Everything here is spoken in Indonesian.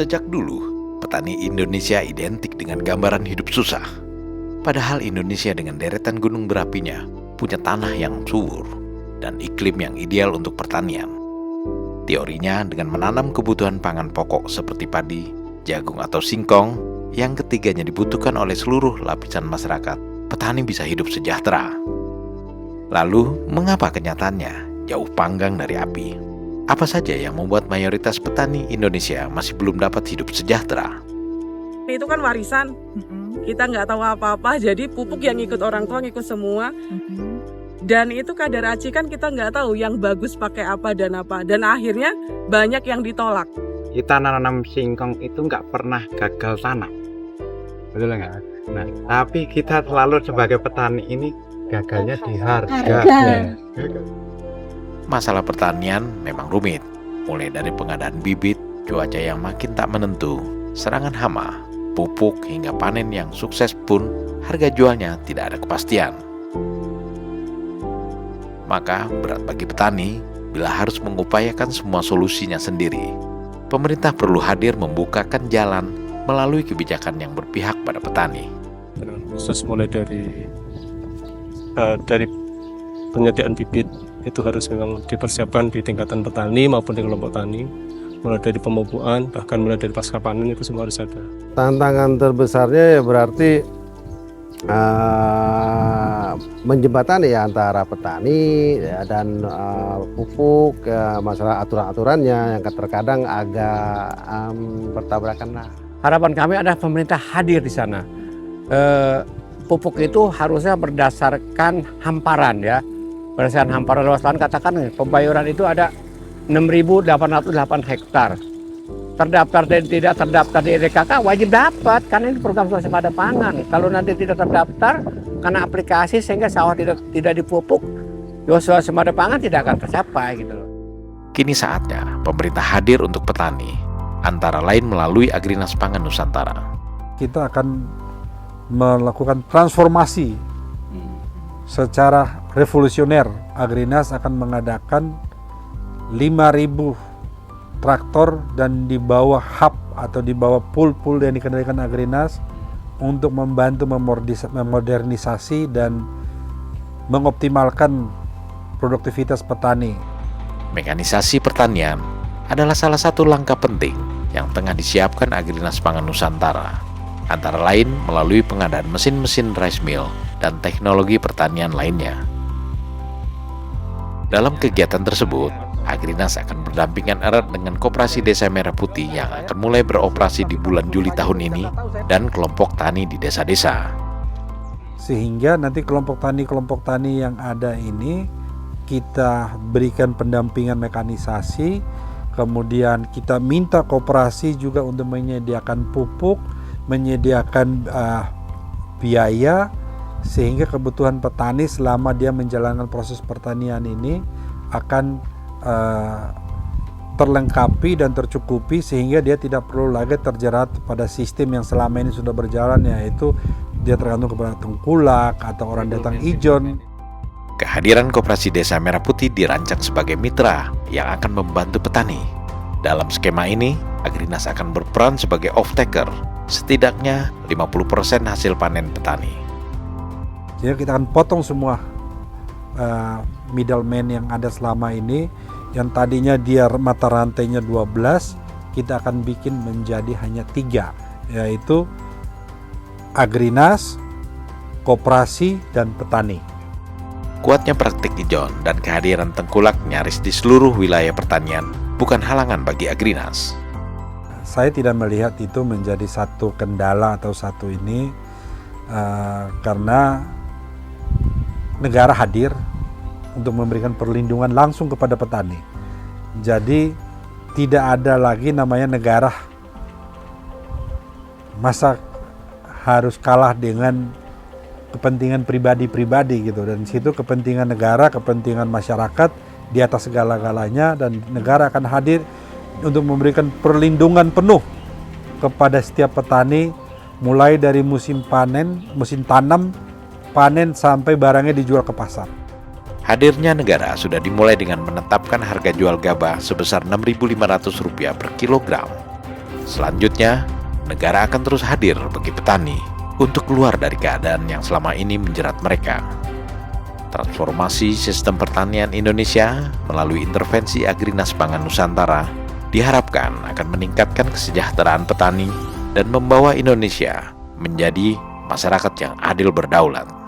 Sejak dulu, petani Indonesia identik dengan gambaran hidup susah. Padahal Indonesia dengan deretan gunung berapinya punya tanah yang subur dan iklim yang ideal untuk pertanian. Teorinya dengan menanam kebutuhan pangan pokok seperti padi, jagung atau singkong, yang ketiganya dibutuhkan oleh seluruh lapisan masyarakat, petani bisa hidup sejahtera. Lalu, mengapa kenyataannya jauh panggang dari api? Apa saja yang membuat mayoritas petani Indonesia masih belum dapat hidup sejahtera? Itu kan warisan, kita nggak tahu apa-apa, jadi pupuk yang ikut orang tua ngikut semua. Dan itu kadar aci kan kita nggak tahu yang bagus pakai apa, dan akhirnya banyak yang ditolak. Kita nanam singkong itu nggak pernah gagal tanam, betul nggak? Nah, tapi kita selalu sebagai petani ini gagalnya di harga. Masalah pertanian memang rumit, mulai dari pengadaan bibit, cuaca yang makin tak menentu, serangan hama, pupuk hingga panen yang sukses pun harga jualnya tidak ada kepastian. Maka berat bagi petani bila harus mengupayakan semua solusinya sendiri. Pemerintah perlu hadir membukakan jalan melalui kebijakan yang berpihak pada petani. Khusus mulai dari penyediaan bibit itu harus memang dipersiapkan di tingkatan petani maupun di kelompok tani, mulai dari pemupukan bahkan mulai dari pasca panen itu semua harus ada. Tantangan terbesarnya ya berarti menjembatani ya antara petani ya, dan pupuk, masalah aturan-aturannya yang terkadang agak bertabrakan. Harapan kami adalah pemerintah hadir di sana. Pupuk itu harusnya berdasarkan hamparan ya. Berdasarkan hamparan luas lahan, katakan pembayaran itu ada 6.808 hektar. Terdaftar dan tidak terdaftar di RKK wajib dapat, karena ini program swasembada pangan. Kalau nanti tidak terdaftar karena aplikasi sehingga sawah tidak dipupuk, swasembada pangan tidak akan tercapai gitu loh. Kini saatnya pemerintah hadir untuk petani, antara lain melalui Agrinas Pangan Nusantara. Kita akan melakukan transformasi secara revolusioner. Agrinas akan mengadakan 5.000 traktor dan di bawah hub atau di bawah pool yang dikendalikan Agrinas untuk membantu memodernisasi dan mengoptimalkan produktivitas petani. Mekanisasi pertanian adalah salah satu langkah penting yang tengah disiapkan Agrinas Pangan Nusantara, antara lain melalui pengadaan mesin-mesin rice mill dan teknologi pertanian lainnya. Dalam kegiatan tersebut, Agrinas akan berdampingan erat dengan Koperasi Desa Merah Putih yang akan mulai beroperasi di bulan Juli tahun ini dan kelompok tani di desa-desa. Sehingga nanti kelompok tani yang ada ini kita berikan pendampingan mekanisasi, kemudian kita minta koperasi juga untuk menyediakan pupuk, menyediakan biaya, sehingga kebutuhan petani selama dia menjalankan proses pertanian ini akan terlengkapi dan tercukupi, sehingga dia tidak perlu lagi terjerat pada sistem yang selama ini sudah berjalan, yaitu dia tergantung kepada tengkulak atau orang datang ijon. Kehadiran Koperasi Desa Merah Putih dirancang sebagai mitra yang akan membantu petani. Dalam skema ini, Agrinas akan berperan sebagai off-taker, setidaknya 50% hasil panen petani. Jadi kita akan potong semua middleman yang ada selama ini, yang tadinya dia mata rantainya 12, kita akan bikin menjadi hanya 3, yaitu Agrinas, koperasi, dan petani. Kuatnya praktik ijon dan kehadiran tengkulak nyaris di seluruh wilayah pertanian bukan halangan bagi Agrinas. Saya tidak melihat itu menjadi satu kendala atau satu ini, karena negara hadir untuk memberikan perlindungan langsung kepada petani. Jadi tidak ada lagi namanya negara masa harus kalah dengan kepentingan pribadi-pribadi gitu, dan situ kepentingan negara, kepentingan masyarakat di atas segala-galanya, dan negara akan hadir untuk memberikan perlindungan penuh kepada setiap petani, mulai dari musim panen, musim tanam, panen sampai barangnya dijual ke pasar. Hadirnya negara sudah dimulai dengan menetapkan harga jual gabah sebesar Rp6.500 per kilogram. Selanjutnya, negara akan terus hadir bagi petani untuk keluar dari keadaan yang selama ini menjerat mereka. Transformasi sistem pertanian Indonesia melalui intervensi Agrinas Pangan Nusantara diharapkan akan meningkatkan kesejahteraan petani dan membawa Indonesia menjadi masyarakat yang adil berdaulat.